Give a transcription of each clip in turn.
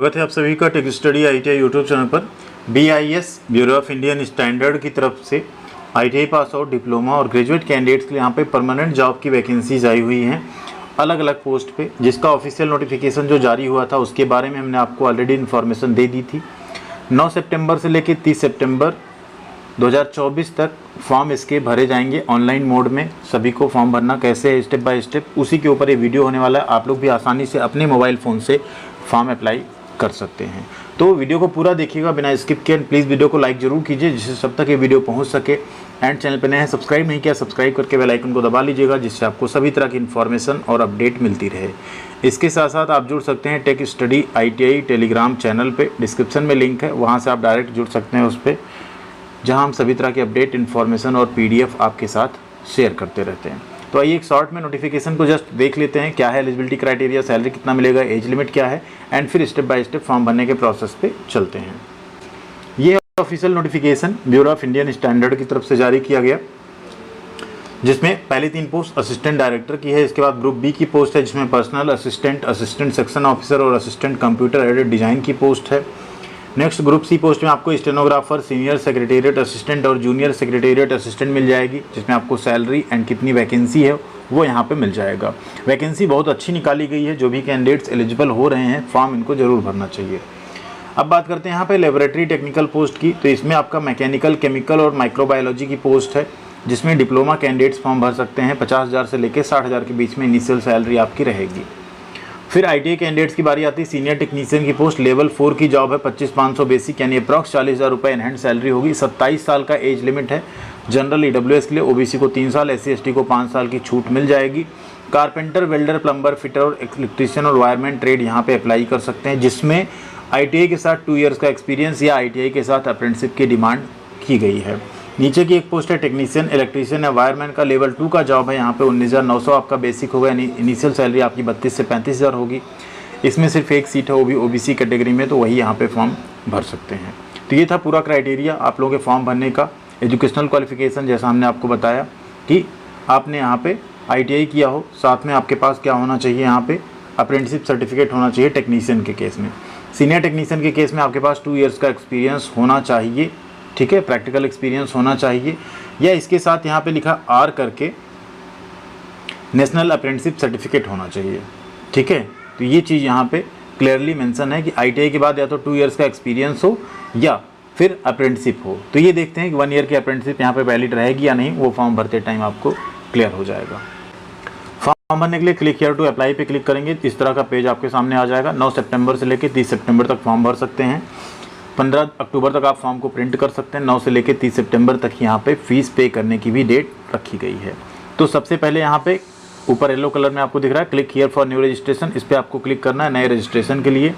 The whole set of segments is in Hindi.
स्वागत है आप सभी का tech study ITI YouTube channel पर। BIS bureau of Indian standard की तरफ से ITI पास आउट, डिप्लोमा और ग्रेजुएट कैंडिडेट्स के लिए यहाँ पे परमानेंट जॉब की वैकेंसीज आई हुई हैं अलग अलग पोस्ट पे, जिसका ऑफिशियल नोटिफिकेशन जो जारी हुआ था उसके बारे में हमने आपको ऑलरेडी इन्फॉर्मेशन दे दी थी। 9 सितंबर से लेकर 30 सितंबर 2024 तक फॉर्म इसके भरे जाएंगे ऑनलाइन मोड में। सभी को फॉर्म भरना कैसे है स्टेप बाय स्टेप, उसी के ऊपर ये वीडियो होने वाला है। आप लोग भी आसानी से अपने मोबाइल फ़ोन से फॉर्म अप्लाई कर सकते हैं। तो वीडियो को पूरा देखिएगा बिना स्किप किए। प्लीज़ वीडियो को लाइक जरूर कीजिए जिससे सब तक ये वीडियो पहुंच सके। एंड चैनल पर नए हैं, सब्सक्राइब नहीं किया, सब्सक्राइब करके बेल आइकन को दबा लीजिएगा जिससे आपको सभी तरह की इन्फॉर्मेशन और अपडेट मिलती रहे। इसके साथ साथ आप जुड़ सकते हैं tech study ITI Telegram channel पे, डिस्क्रिप्शन में लिंक है, वहाँ से आप डायरेक्ट जुड़ सकते हैं उस पर, जहाँ हम सभी तरह की अपडेट, इन्फॉर्मेशन और PDF आपके साथ शेयर करते रहते हैं। तो आइए एक शॉर्ट में नोटिफिकेशन को जस्ट देख लेते हैं। क्या है एलिजिबिलिटी क्राइटेरिया, सैलरी कितना मिलेगा, एज लिमिट क्या है, एंड फिर स्टेप बाय स्टेप फॉर्म भरने के प्रोसेस पे चलते हैं। ये official notification bureau of Indian standard की तरफ से जारी किया गया, जिसमें पहली 3 पोस्ट असिस्टेंट डायरेक्टर की है। इसके बाद ग्रुप B की पोस्ट है जिसमें personal assistant, assistant section officer और असिस्टेंट कंप्यूटर एडेड डिज़ाइन की पोस्ट है। नेक्स्ट ग्रुप C पोस्ट में आपको स्टेनोग्राफर, सीनियर सेक्रेटेरिएट असिस्टेंट और जूनियर सेक्रेटेरिएट असिस्टेंट मिल जाएगी, जिसमें आपको सैलरी एंड कितनी वैकेंसी है वो यहाँ पे मिल जाएगा। वैकेंसी बहुत अच्छी निकाली गई है। जो भी कैंडिडेट्स एलिजिबल हो रहे हैं फॉर्म इनको ज़रूर भरना चाहिए। अब बात करते हैं यहाँ पे लेबोरेटरी टेक्निकल पोस्ट की। तो इसमें आपका मैकेनिकल, केमिकल और माइक्रोबायोलॉजी की पोस्ट है, जिसमें डिप्लोमा कैंडिडेट्स फॉर्म भर सकते हैं। 50,000 से लेकर 60,000 के बीच में इनिशियल सैलरी आपकी रहेगी। फिर ITI कैंडिडेट्स की बारी आती है सीनियर टेक्नीशियन की पोस्ट। लेवल 4 की जॉब है, 25,500 बेसिक यानी अप्रॉक्स 40,000 रुपये इन हैंड सैलरी होगी। 27 साल का एज लिमिट है। जनरल EWS के लिए, OBC को 3 साल, SC ST को 5 साल की छूट मिल जाएगी। कारपेंटर, वेल्डर, प्लम्बर, फिटर और इलेक्ट्रीशियन और वायरमैन ट्रेड यहाँ पे अप्लाई कर सकते हैं, जिसमें ITI के साथ 2 ईयर्स का एक्सपीरियंस या ITI के साथ अप्रेंटिसशिप की डिमांड की गई है। नीचे की एक पोस्ट है टेक्नीशियन, इलेक्ट्रीशियन या वायरमैन का। लेवल 2 का जॉब है। यहाँ पे 19,900 आपका बेसिक होगा, यानी इनिशियल सैलरी आपकी 32 से 35,000 होगी। इसमें सिर्फ एक सीट है, वो भी OBC कैटेगरी में, तो वही यहाँ पे फॉर्म भर सकते हैं। तो ये था पूरा क्राइटेरिया आप लोगों के फॉर्म भरने का। एजुकेशनल क्वालिफिकेशन जैसा हमने आपको बताया कि आपने यहाँ पे ITI किया हो, साथ में आपके पास क्या होना चाहिए, यहाँ पे अप्रेंटिसशिप सर्टिफिकेट होना चाहिए टेक्नीशियन के केस में। सीनियर टेक्नीशियन के केस में आपके पास 2 ईयर्स का एक्सपीरियंस होना चाहिए, ठीक है, प्रैक्टिकल एक्सपीरियंस होना चाहिए, या इसके साथ यहाँ पे लिखा R करके नेशनल अप्रेंटिसशिप सर्टिफिकेट होना चाहिए, ठीक है। तो ये चीज़ यहाँ पे क्लियरली मेंशन है कि ITI के बाद या तो 2 ईयर्स का एक्सपीरियंस हो या फिर अप्रेंटिसशिप हो। तो ये देखते हैं कि 1 ईयर की अप्रेंटिसशिप यहाँ पे वैलिड रहेगी या नहीं, वो फॉर्म भरते टाइम आपको क्लियर हो जाएगा। फॉर्म भरने के लिए क्लिक हियर टू अप्लाई पे क्लिक करेंगे, इस तरह का पेज आपके सामने आ जाएगा। 9 सितंबर से लेकर 30 सितंबर तक फॉर्म भर सकते हैं। 15 अक्टूबर तक आप फॉर्म को प्रिंट कर सकते हैं। 9 से लेकर 30 सितंबर तक यहाँ पे फीस पे करने की भी डेट रखी गई है। तो सबसे पहले यहाँ पे ऊपर येलो कलर में आपको दिख रहा है click here for new registration, इस पर आपको क्लिक करना है नए रजिस्ट्रेशन के लिए।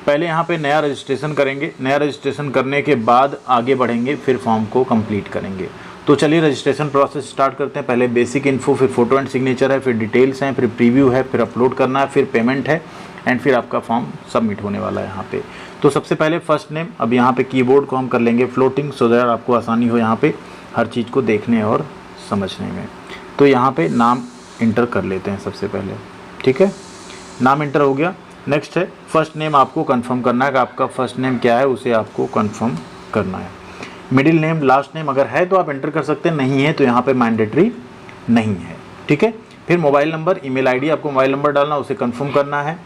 पहले यहाँ पे नया रजिस्ट्रेशन करेंगे। नया रजिस्ट्रेशन करने के बाद आगे बढ़ेंगे, फिर फॉर्म को कंप्लीट करेंगे। तो चलिए रजिस्ट्रेशन प्रोसेस स्टार्ट करते हैं। पहले बेसिक इन्फो, फिर फोटो एंड सिग्नेचर है, फिर डिटेल्स हैं, फिर प्रीव्यू है, फिर अपलोड करना है, फिर पेमेंट है, एंड फिर आपका फॉर्म सबमिट होने वाला है यहाँ पे। तो सबसे पहले फर्स्ट नेम, अब यहाँ पे कीबोर्ड को हम कर लेंगे फ्लोटिंग, सो दैट आपको आसानी हो यहाँ पे हर चीज़ को देखने और समझने में। तो यहाँ पे नाम इंटर कर लेते हैं सबसे पहले, ठीक है, नाम इंटर हो गया। नेक्स्ट है फर्स्ट नेम, आपको कंफर्म करना है कि आपका फर्स्ट नेम क्या है, उसे आपको कंफर्म करना है। मिडिल नेम, लास्ट नेम अगर है तो आप एंटर कर सकते हैं, नहीं है तो यहाँ पे मैंडेटरी नहीं है, ठीक है। फिर मोबाइल नंबर, ईमेल ID, आपको मोबाइल नंबर डालना, उसे कंफर्म करना है।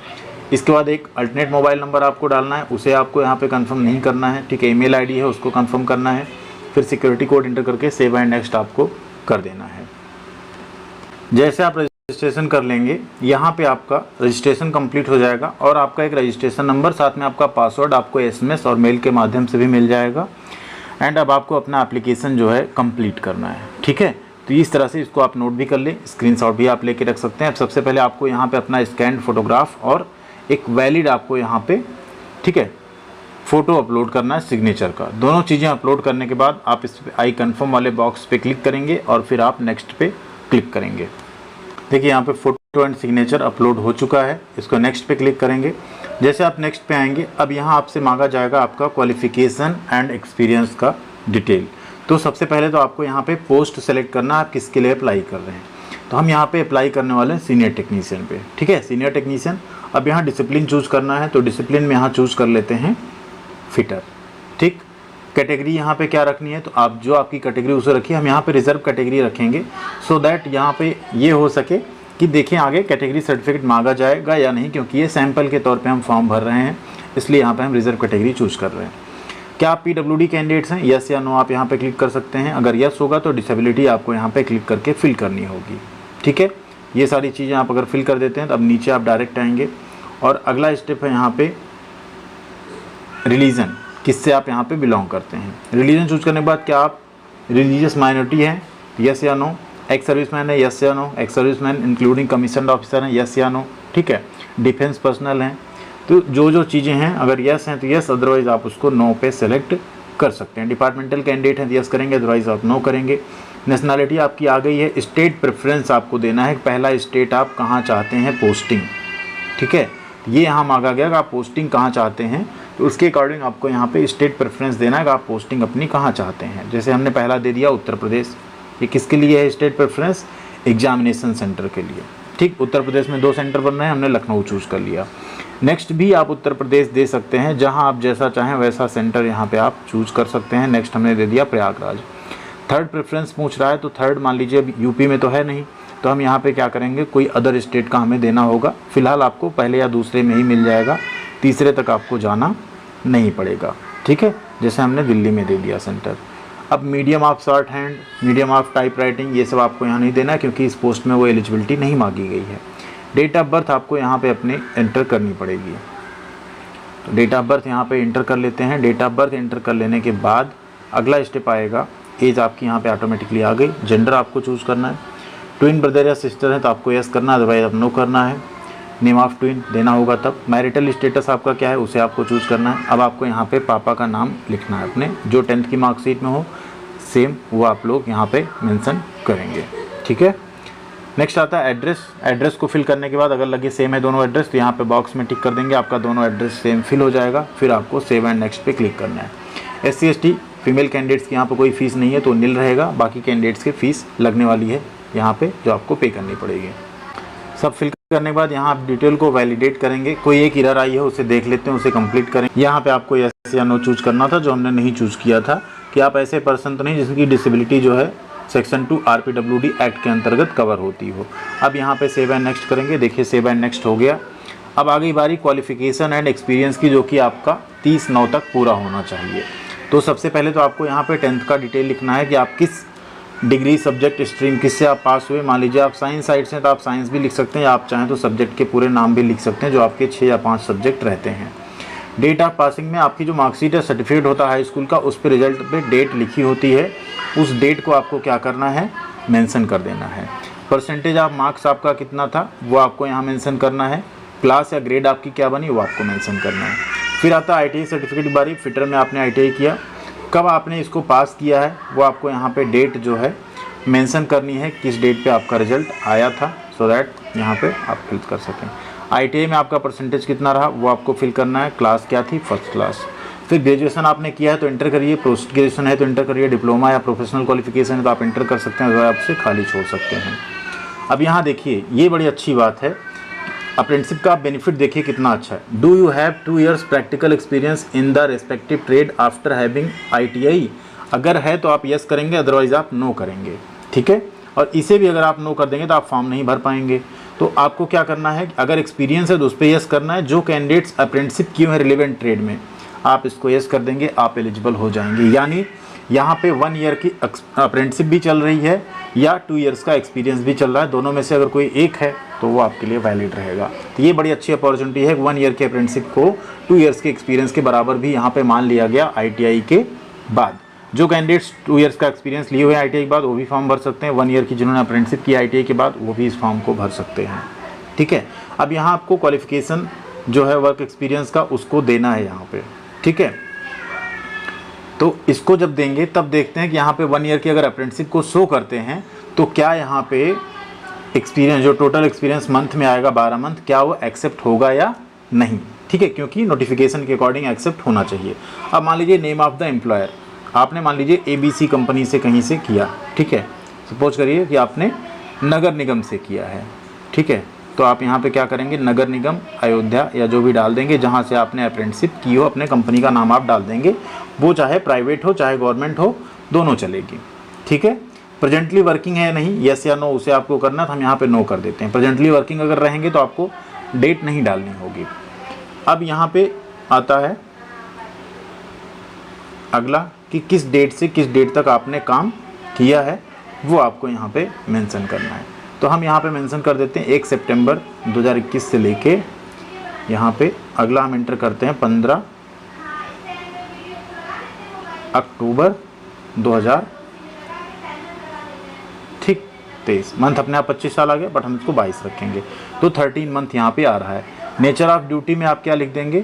इसके बाद एक अल्टरनेट मोबाइल नंबर आपको डालना है, उसे आपको यहाँ पे कंफर्म नहीं करना है, ठीक है। ईमेल ID है, उसको कंफर्म करना है। फिर सिक्योरिटी कोड इंटर करके सेव एंड नेक्स्ट आपको कर देना है। जैसे आप रजिस्ट्रेशन कर लेंगे, यहाँ पे आपका रजिस्ट्रेशन कंप्लीट हो जाएगा और आपका एक रजिस्ट्रेशन नंबर, साथ में आपका पासवर्ड आपको SMS और मेल के माध्यम से भी मिल जाएगा। एंड अब आपको अपना एप्लीकेशन जो है कंप्लीट करना है, ठीक है। तो इस तरह से इसको आप नोट भी कर लें, स्क्रीनशॉट भी आप लेके रख सकते हैं। अब सबसे पहले आपको यहाँ पे अपना स्कैन फोटोग्राफ और एक वैलिड आपको यहाँ पे, ठीक है, फ़ोटो अपलोड करना है सिग्नेचर का। दोनों चीज़ें अपलोड करने के बाद आप इस आई कन्फर्म वाले बॉक्स पे क्लिक करेंगे और फिर आप नेक्स्ट पे क्लिक करेंगे। देखिए यहाँ पे फ़ोटो एंड सिग्नेचर अपलोड हो चुका है। इसको नेक्स्ट पे क्लिक करेंगे। जैसे आप नेक्स्ट पे आएंगे, अब यहाँ आपसे मांगा जाएगा आपका क्वालिफ़िकेशन एंड एक्सपीरियंस का डिटेल। तो सबसे पहले तो आपको यहाँ पे पोस्ट सेलेक्ट करना है, आप किसके लिए अप्लाई कर रहे हैं। तो हम यहाँ पे अप्लाई करने वाले हैं सीनियर टेक्नीशियन पे, ठीक है। सीनियर टेक्नीशियन अब यहाँ डिसिप्लिन चूज़ करना है, तो डिसिप्लिन में यहाँ चूज़ कर लेते हैं फिटर। ठीक, कैटेगरी यहाँ पे क्या रखनी है, तो आप जो आपकी कैटेगरी उसे रखिए। हम यहाँ पे रिजर्व कैटेगरी रखेंगे सो दैट यहाँ पे ये हो सके कि देखें आगे कैटेगरी सर्टिफिकेट मांगा जाएगा या नहीं, क्योंकि ये सैंपल के तौर पे हम फॉर्म भर रहे हैं, इसलिए यहाँ पे हम रिजर्व कैटेगरी चूज़ कर रहे हैं। क्या आप PWD कैंडिडेट्स हैं, यस या नो आप यहाँ पे क्लिक कर सकते हैं। अगर यस होगा तो डिसेबिलिटी आपको यहाँ पे क्लिक करके फिल करनी होगी। ठीक है, ये सारी चीज़ें आप अगर फिल कर देते हैं तो अब नीचे आप डायरेक्ट आएंगे और अगला स्टेप है यहाँ पे रिलीजन, किससे आप यहाँ पे बिलोंग करते हैं। रिलीजन चूज करने के बाद क्या आप रिलीजियस माइनॉरिटी है, यस या नो। एक्स सर्विसमैन है, यस या no. Ex serviceman including commissioned officer हैं, यस या नो। ठीक है, डिफेंस पर्सनल हैं, तो जो चीज़ें हैं अगर यस हैं तो यस, अदरवाइज आप उसको नो पे सेलेक्ट कर सकते हैं। डिपार्टमेंटल कैंडिडेट हैं तो यस करेंगे, अदरवाइज आप नो करेंगे। नेशनैलिटी आपकी आ गई है। स्टेट प्रेफरेंस आपको देना है, पहला स्टेट आप कहाँ चाहते हैं पोस्टिंग। ठीक है, ये यहाँ मांगा गया कि आप पोस्टिंग कहाँ चाहते हैं, तो उसके अकॉर्डिंग आपको यहाँ पे स्टेट प्रेफरेंस देना है कि आप पोस्टिंग अपनी कहाँ चाहते हैं। जैसे हमने पहला दे दिया उत्तर प्रदेश। ये किसके लिए है स्टेट प्रेफरेंस, एग्जामिनेशन सेंटर के लिए। ठीक, उत्तर प्रदेश में 2 सेंटर बन रहे हैं, हमने लखनऊ चूज़ कर लिया। नेक्स्ट भी आप उत्तर प्रदेश दे सकते हैं, जहाँ आप जैसा चाहें वैसा सेंटर यहाँ पे आप चूज़ कर सकते हैं। नेक्स्ट हमने दे दिया प्रयागराज। थर्ड प्रेफरेंस पूछ रहा है, तो थर्ड मान लीजिए अब यूपी में तो है नहीं, तो हम यहाँ पे क्या करेंगे, कोई अदर स्टेट का हमें देना होगा। फिलहाल आपको पहले या दूसरे में ही मिल जाएगा, तीसरे तक आपको जाना नहीं पड़ेगा। ठीक है, जैसे हमने दिल्ली में दे दिया सेंटर। अब medium of short hand, medium of type writing, ये सब आपको यहाँ नहीं देना है क्योंकि इस पोस्ट में वो एलिजिबिलिटी नहीं मांगी गई है। डेट ऑफ बर्थ आपको यहाँ पे अपने एंटर करनी पड़ेगी, तो डेट ऑफ बर्थ यहाँ पे एंटर कर लेते हैं। डेट ऑफ बर्थ एंटर कर लेने के बाद अगला स्टेप आएगा, एज आपकी यहाँ पे ऑटोमेटिकली आ गई। जेंडर आपको चूज़ करना है। ट्विन ब्रदर या सिस्टर है तो आपको यस करना है, अदरवाइज आप नो करना है। नेम ऑफ ट्विन देना होगा तब। मैरिटल स्टेटस आपका क्या है उसे आपको चूज़ करना है। अब आपको यहाँ पे पापा का नाम लिखना है अपने, जो 10th की मार्कशीट में हो सेम वो आप लोग यहाँ पे मेंशन करेंगे। ठीक है, नेक्स्ट आता है एड्रेस। एड्रेस को फिल करने के बाद अगर लगे सेम है दोनों एड्रेस तो यहाँ पे बॉक्स में टिक कर देंगे, आपका दोनों एड्रेस सेम फिल हो जाएगा। फिर आपको सेव एंड नेक्स्ट पे क्लिक करना है। SC ST फीमेल कैंडिडेट्स की यहाँ पे कोई फ़ीस नहीं है तो नील रहेगा, बाकी कैंडिडेट्स की फ़ीस लगने वाली है यहाँ पे जो आपको पे करनी पड़ेगी। सब फिल करने के बाद यहाँ आप डिटेल को वैलिडेट करेंगे। कोई एक एरर आई है उसे देख लेते हैं, उसे कंप्लीट करें। यहाँ पे आपको यस या नो चूज़ करना था, जो हमने नहीं चूज़ किया था कि आप ऐसे पर्सन तो नहीं जिसकी डिसेबिलिटी जो है सेक्शन 2 RPWD एक्ट के अंतर्गत कवर होती हो। अब यहाँ पे सेव एंड नेक्स्ट करेंगे। देखिए सेव एंड नेक्स्ट हो गया। अब आ गई बारी क्वालिफिकेशन एंड एक्सपीरियंस की, जो कि आपका 30/9 तक पूरा होना चाहिए। तो सबसे पहले तो आपको यहाँ पे 10th का डिटेल लिखना है कि आप किस डिग्री सब्जेक्ट स्ट्रीम किससे आप पास हुए। मान लीजिए आप साइंस साइड से तो आप साइंस भी लिख सकते हैं, या आप चाहें तो सब्जेक्ट के पूरे नाम भी लिख सकते हैं जो आपके 6 या 5 सब्जेक्ट रहते हैं। डेट ऑफ पासिंग में आपकी जो मार्कशीट है सर्टिफिकेट होता है हाई स्कूल का, उस पर रिजल्ट पे डेट लिखी होती है, उस डेट को आपको क्या करना है मेंशन कर देना है। परसेंटेज ऑफ मार्क्स आपका कितना था वो आपको यहाँ मेंशन करना है। क्लास या ग्रेड आपकी क्या बनी वो आपको मेंशन करना है। फिर आता है ITI सर्टिफिकेट बारी। फिटर में आपने ITI किया, कब आपने इसको पास किया है वो आपको यहाँ पे डेट जो है मेंशन करनी है, किस डेट पे आपका रिजल्ट आया था, सो दैट यहाँ पे आप फिल कर सकें। ITI में आपका परसेंटेज कितना रहा वो आपको फिल करना है। क्लास क्या थी, फर्स्ट क्लास। फिर ग्रेजुएशन आपने किया है तो इंटर करिए, पोस्ट ग्रेजुएशन है तो इंटर करिए, डिप्लोमा या प्रोफेशनल क्वालिफिकेशन है तो आप इंटर कर सकते हैं, अगर आप उसे खाली छोड़ सकते हैं। अब यहाँ देखिए ये बड़ी अच्छी बात है, अप्रेंटिसशिप का बेनिफिट देखिए कितना अच्छा है। Do you have 2 years practical experience in the respective trade after having ITI। अगर है तो आप यस करेंगे, अदरवाइज आप नो करेंगे। ठीक है, और इसे भी अगर आप नो कर देंगे तो आप फॉर्म नहीं भर पाएंगे। तो आपको क्या करना है, अगर एक्सपीरियंस है तो उस पर यस करना है। जो कैंडिडेट्स अप्रेंटिसशिप किए हैं रिलेवेंट ट्रेड में आप इसको यस कर देंगे, आप एलिजिबल हो जाएंगे। यानी यहाँ पे 1 year की अप्रेंटिसशिप भी चल रही है या 2 years का एक्सपीरियंस भी चल रहा है, दोनों में से अगर कोई एक है तो वो आपके लिए वैलिड रहेगा। तो ये बड़ी अच्छी अपॉर्चुनिटी है। 1 year के अप्रेंटिसशिप को 2 years के एक्सपीरियंस के बराबर भी यहाँ पे मान लिया गया ITI के बाद। जो कैंडिडेट्स 2 years का एक्सपीरियंस लिए हुए हैं ITI के बाद वो भी फॉर्म भर सकते हैं। 1 year की जिन्होंने अप्रेंटिसशिप की ITI के बाद वो भी इस फॉर्म को भर सकते हैं। ठीक है, अब यहाँ आपको क्वालिफिकेशन जो है वर्क एक्सपीरियंस का उसको देना है यहाँ पे। ठीक है, तो इसको जब देंगे तब देखते हैं कि यहाँ पे 1 year की अगर अप्रेंटिसशिप को शो करते हैं तो क्या यहाँ पे एक्सपीरियंस जो टोटल एक्सपीरियंस मंथ में आएगा 12 मंथ, क्या वो एक्सेप्ट होगा या नहीं। ठीक है, क्योंकि नोटिफिकेशन के अकॉर्डिंग एक्सेप्ट होना चाहिए। अब मान लीजिए नेम ऑफ द एम्प्लॉयर आपने मान लीजिए ABC कंपनी से कहीं से किया। ठीक है, सपोज करिए कि आपने नगर निगम से किया है। ठीक है, तो आप यहाँ पे क्या करेंगे, नगर निगम अयोध्या या जो भी डाल देंगे जहाँ से आपने अप्रेंटिसशिप की हो, अपने कंपनी का नाम आप डाल देंगे, वो चाहे प्राइवेट हो चाहे गवर्नमेंट हो, दोनों चलेगी। ठीक है। प्रेजेंटली वर्किंग है नहीं, यस या नो, उसे आपको करना, तो हम यहाँ पे नो कर देते हैं। प्रेजेंटली वर्किंग अगर रहेंगे तो आपको डेट नहीं डालनी होगी। अब यहाँ पे आता है अगला कि किस डेट से किस डेट तक आपने काम किया है, वो आपको यहाँ पे मेंशन करना है। तो हम यहाँ पे मेंशन कर देते हैं 1 सितंबर 2021 से लेके यहाँ पे अगला हम एंटर करते हैं 15 अक्टूबर 2023। मंथ अपने आप 25 साल आ गया, बट हम इसको 22 रखेंगे, तो 13 मंथ यहाँ पे आ रहा है। नेचर ऑफ ड्यूटी में आप क्या लिख देंगे,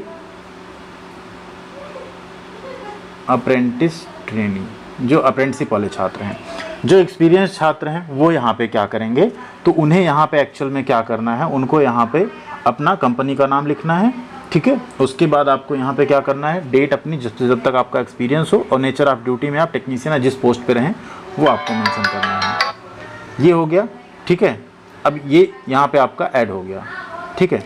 अप्रेंटिस ट्रेनी। जो अप्रेंटिसशिप वाले छात्र हैं, जो एक्सपीरियंस छात्र हैं, वो यहाँ पे क्या करेंगे, तो उन्हें यहाँ पे एक्चुअल में क्या करना है, उनको यहाँ पे अपना कंपनी का नाम लिखना है। ठीक है। उसके बाद आपको यहाँ पे क्या करना है, डेट अपनी जब तक आपका एक्सपीरियंस हो, और नेचर ऑफ ड्यूटी में आप टेक्नीशियन या जिस पोस्ट पे रहें वो आपको मेंशन करना है। ये हो गया। ठीक है। अब ये यहाँ पे आपका ऐड हो गया। ठीक है।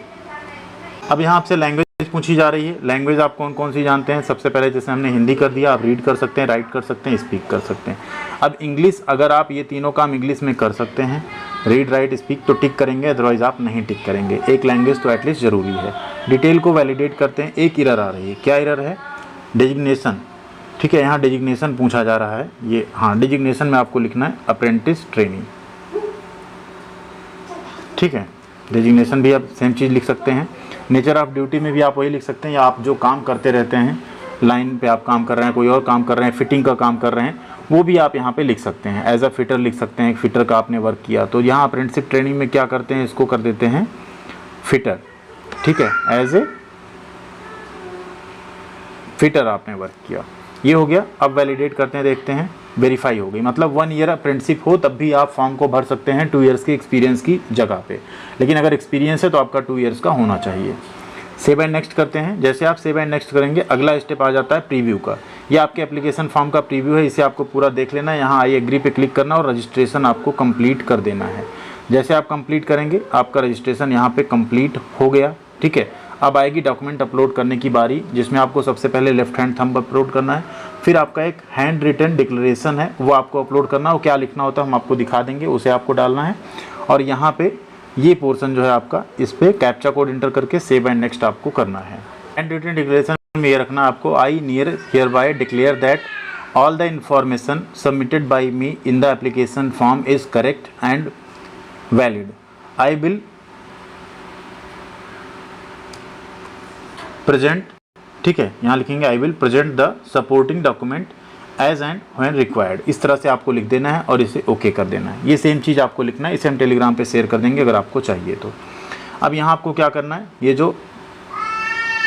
अब यहाँ आपसे लैंग्वेज पूछी जा रही है। लैंग्वेज आप कौन कौन सी जानते हैं। सबसे पहले जैसे हमने हिंदी कर दिया, आप रीड कर सकते हैं, राइट कर सकते हैं, स्पीक कर सकते हैं। अब इंग्लिश, अगर आप ये तीनों काम इंग्लिश में कर सकते हैं, रीड राइट स्पीक, तो टिक करेंगे, अदरवाइज आप नहीं टिक करेंगे। एक लैंग्वेज तो एटलीस्ट ज़रूरी है। डिटेल को वैलिडेट करते हैं। एक एरर आ रही है, क्या एरर है, डेजिग्नेशन। ठीक है। यहाँ डेजिग्नेशन पूछा जा रहा है, ये हाँ, डेजिग्नेशन में आपको लिखना है अप्रेंटिस ट्रेनी। ठीक है। डेजिग्नेशन भी आप सेम चीज़ लिख सकते हैं। नेचर ऑफ ड्यूटी में भी आप वही लिख सकते हैं, या आप जो काम करते रहते हैं, लाइन पे आप काम कर रहे हैं, कोई और काम कर रहे हैं, फिटिंग का काम कर रहे हैं, वो भी आप यहाँ पे लिख सकते हैं। एज अ फिटर लिख सकते हैं, एक फिटर का आपने वर्क किया, तो यहाँ अप्रेंटिसशिप ट्रेनिंग में क्या करते हैं, इसको कर देते हैं फिटर। ठीक है। एज ए फिटर आपने वर्क किया, ये हो गया। अब वैलिडेट करते हैं, देखते हैं, वेरीफाई हो गई। मतलब 1 ईयर अप्रेंटिसशिप हो तब भी आप फॉर्म को भर सकते हैं 2 ईयर्स के एक्सपीरियंस की जगह पे, लेकिन अगर एक्सपीरियंस है तो आपका 2 ईयर्स का होना चाहिए। सेव एंड नेक्स्ट करते हैं। जैसे आप सेव एंड नेक्स्ट करेंगे, अगला स्टेप आ जाता है प्रीव्यू का। ये आपके एप्लीकेशन फॉर्म का प्रीव्यू है, इसे आपको पूरा देख लेना है। यहाँ आई एग्री पे क्लिक करना और रजिस्ट्रेशन आपको कंप्लीट कर देना है। जैसे आप कंप्लीट करेंगे, आपका रजिस्ट्रेशन यहाँ पे कंप्लीट हो गया। ठीक है। अब आएगी डॉक्यूमेंट अपलोड करने की बारी, जिसमें आपको सबसे पहले लेफ्ट हैंड थंब अपलोड करना है, फिर आपका एक हैंड रिटन डिक्लेरेशन है, वो आपको अपलोड करना है। वो क्या लिखना होता है हम आपको दिखा देंगे, उसे आपको डालना है। और यहाँ पे ये पोर्शन जो है आपका, इस पर कैप्चा कोड इंटर करके सेव एंड नेक्स्ट आपको करना है। हैंड रिटन डिक्लेरेशन में ये रखना आपको, I hereby declare that all the information submitted by me in the application form is correct and valid. I will present, ठीक है, यहाँ लिखेंगे I will present the supporting document as and when required. इस तरह से आपको लिख देना है और इसे ओके कर देना है। ये सेम चीज़ आपको लिखना है, इसे हम टेलीग्राम पे शेयर कर देंगे अगर आपको चाहिए तो। अब यहाँ आपको क्या करना है, ये जो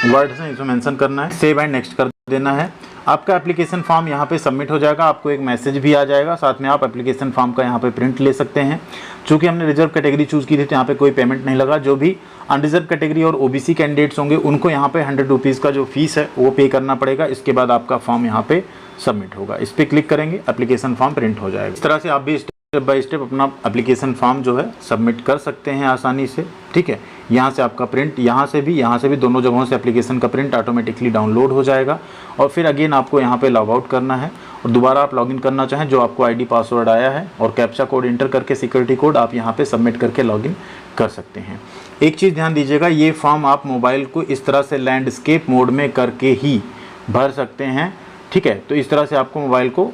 वर्ड्स हैं इसमें मेंशन करना है, सेव एंड नेक्स्ट कर देना है। आपका एप्लीकेशन फॉर्म यहाँ पे सबमिट हो जाएगा, आपको एक मैसेज भी आ जाएगा, साथ में आप एप्लीकेशन फॉर्म का यहाँ पे प्रिंट ले सकते हैं। चूँकि हमने रिजर्व कैटेगरी चूज़ की थी तो यहाँ पे कोई पेमेंट नहीं लगा। जो भी अनरिजर्व कैटेगरी और ओबीसी कैंडिडेट्स होंगे उनको यहाँ पे 100 रुपीज़ का जो फीस है वो पे करना पड़ेगा। इसके बाद आपका फॉर्म यहाँ पे सबमिट होगा। इस पर क्लिक करेंगे, एप्लीकेशन फॉर्म प्रिंट हो जाएगा। इस तरह से आप भी स्टेप बाय स्टेप अपना एप्लीकेशन फॉर्म जो है सबमिट कर सकते हैं आसानी से। ठीक है। यहाँ से आपका प्रिंट, यहाँ से भी दोनों जगहों से एप्लीकेशन का प्रिंट ऑटोमेटिकली डाउनलोड हो जाएगा। और फिर अगेन आपको यहाँ पे लॉग आउट करना है और दोबारा आप लॉगिन करना चाहें, जो आपको आईडी पासवर्ड आया है और कैप्चा कोड इंटर करके सिक्योरिटी कोड आप यहाँ पे सबमिट करके लॉगिन कर सकते हैं। एक चीज़ ध्यान दीजिएगा, ये फॉर्म आप मोबाइल को इस तरह से लैंडस्केप मोड में करके ही भर सकते हैं। ठीक है। तो इस तरह से आपको मोबाइल को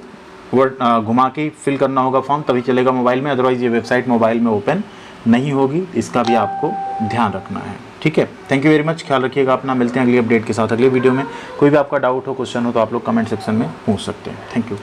घुमा के फिल करना होगा फॉर्म, तभी चलेगा मोबाइल में, अदरवाइज़ ये वेबसाइट मोबाइल में ओपन नहीं होगी। इसका भी आपको ध्यान रखना है। ठीक है। थैंक यू वेरी मच, ख्याल रखिएगा अपना। मिलते हैं अगली अपडेट के साथ अगले वीडियो में। कोई भी आपका डाउट हो, क्वेश्चन हो तो आप लोग कमेंट सेक्शन में पूछ सकते हैं। Thank you.